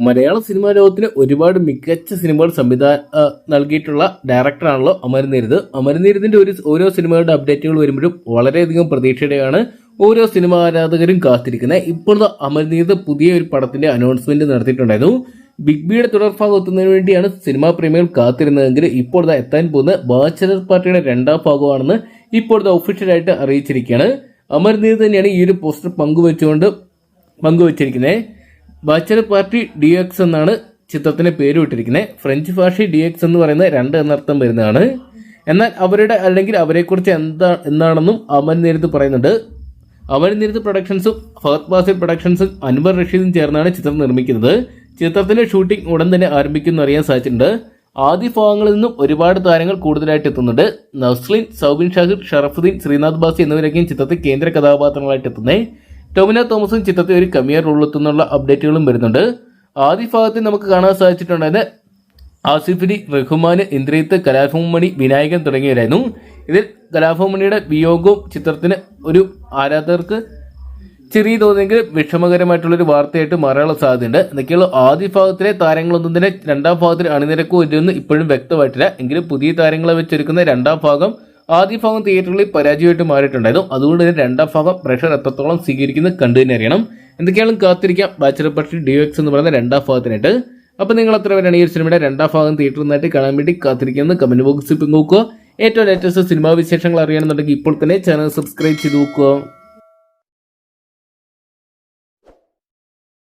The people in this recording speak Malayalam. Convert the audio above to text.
മലയാള സിനിമാ ലോകത്തിന് ഒരുപാട് മികച്ച സിനിമകൾ നൽകിയിട്ടുള്ള ഡയറക്ടറാണല്ലോ അമരനീരദ്. അമരനീരദിന്റെ ഓരോ സിനിമകളുടെ അപ്ഡേറ്റുകൾ വരുമ്പോഴും വളരെയധികം പ്രതീക്ഷയോടെയാണ് ഓരോ സിനിമാ ആരാധകരും കാത്തിരിക്കുന്നത്. ഇപ്പോൾ അമരനീരദ് പുതിയ ഒരു പടത്തിന്റെ അനൗൺസ്മെന്റ് നടത്തിയിട്ടുണ്ടായിരുന്നു. ബിഗ് ബിയുടെ തുടർഭാഗം എത്തുന്നതിന് വേണ്ടിയാണ് സിനിമാ പ്രേമികൾ കാത്തിരുന്നതെങ്കിൽ ഇപ്പോൾ എത്താൻ പോകുന്ന ബാച്ചലർ പാർട്ടിയുടെ രണ്ടാം ഭാഗമാണെന്ന് ഇപ്പോൾ ഒഫീഷ്യലായിട്ട് അറിയിച്ചിരിക്കുകയാണ്. അമരനീരദ് തന്നെയാണ് ഈ ഒരു പോസ്റ്റർ പങ്കുവച്ചിരിക്കുന്നത്. ബാച്ചലർ പാർട്ടി DX എന്നാണ് ചിത്രത്തിന് പേര് വിട്ടിരിക്കുന്നത്. ഫ്രഞ്ച് ഭാഷയിൽ DX എന്ന് പറയുന്നത് 2 എന്നർത്ഥം വരുന്നതാണ്. എന്നാൽ അവരെക്കുറിച്ച് എന്താണെന്നും അമരനീരദ് പറയുന്നുണ്ട്. അമരനീരദ് പ്രൊഡക്ഷൻസും ഫഹദ് ഫാസിൽ പ്രൊഡക്ഷൻസും അൻവർ റഷീദും ചേർന്നാണ് ചിത്രം നിർമ്മിക്കുന്നത്. ചിത്രത്തിന്റെ ഷൂട്ടിംഗ് ഉടൻ തന്നെ ആരംഭിക്കുമെന്ന് അറിയാൻ സാധിച്ചിട്ടുണ്ട്. ആദ്യ ഭാഗങ്ങളിൽ നിന്നും ഒരുപാട് താരങ്ങൾ കൂടുതലായിട്ട് എത്തുന്നുണ്ട്. നസ്ലിൻ, സൗബിൻ ഷാഹിർ, ഷറഫുദ്ദീൻ, ശ്രീനാഥ് ബാസി എന്നിവരൊക്കെയും ചിത്രത്തിൽ കേന്ദ്ര കഥാപാത്രങ്ങളായിട്ട് എത്തുന്നത്. ടൊവിനോ തോമസും ചിത്രത്തിൽ ഒരു കമിയർ റോളെത്തുന്നുള്ള അപ്ഡേറ്റുകളും വരുന്നുണ്ട്. ആദ്യ ഭാഗത്തിൽ നമുക്ക് കാണാൻ സാധിച്ചിട്ടുണ്ടായത് ആസിഫ് അലി, റഹ്മാൻ, ഇന്ദ്രിയത്ത്, കലാഭവൻ, വിനായകൻ തുടങ്ങിയവരായിരുന്നു. ഇതിൽ കലാഭവൻ വിയോഗവും ചിത്രത്തിന് ഒരു ആരാധകർക്ക് ചെറിയ തോന്നിയെങ്കിൽ വിഷമകരമായിട്ടുള്ളൊരു വാർത്തയായിട്ട് മാറാനുള്ള സാധ്യതയുണ്ട്. എന്നൊക്കെയുള്ള ആദ്യ ഭാഗത്തിലെ താരങ്ങളൊന്നും തന്നെ രണ്ടാം ഭാഗത്തിൽ അണിനിരക്കോ ഇല്ലെന്ന് ഇപ്പോഴും വ്യക്തമായിട്ടില്ല. എങ്കിലും പുതിയ താരങ്ങളെ വെച്ചൊരുക്കുന്ന രണ്ടാം ഭാഗം ആദ്യ ഭാഗം തിയേറ്ററുകളിൽ പരാജയമായിട്ട് മാറിയിട്ടുണ്ടായിരുന്നു. അതുകൊണ്ട് തന്നെ രണ്ടാം ഭാഗം പ്രഷർ എത്രത്തോളം സ്വീകരിക്കുന്നത് കണ്ടു തന്നെ അറിയണം. എന്തൊക്കെയാണ് കാത്തിരിക്കാം ബാച്ചലർ പാർട്ടി DX എന്ന് പറയുന്ന രണ്ടാം ഭാഗത്തിനായിട്ട്. അപ്പോൾ നിങ്ങൾ എത്ര പേരാണ് ഈ ഒരു സിനിമയുടെ രണ്ടാം ഭാഗം തിയേറ്ററിൽ നിന്നായിട്ട് കാണാൻ വേണ്ടി കാത്തിരിക്കുന്നത് കമന്റ് ബോക്സിൽ നോക്കുക. ഏറ്റവും ലേറ്റസ്റ്റ് സിനിമാ വിശേഷങ്ങൾ അറിയണമെന്നുണ്ടെങ്കിൽ ഇപ്പോൾ തന്നെ ചാനൽ സബ്സ്ക്രൈബ് ചെയ്ത് നോക്കുക.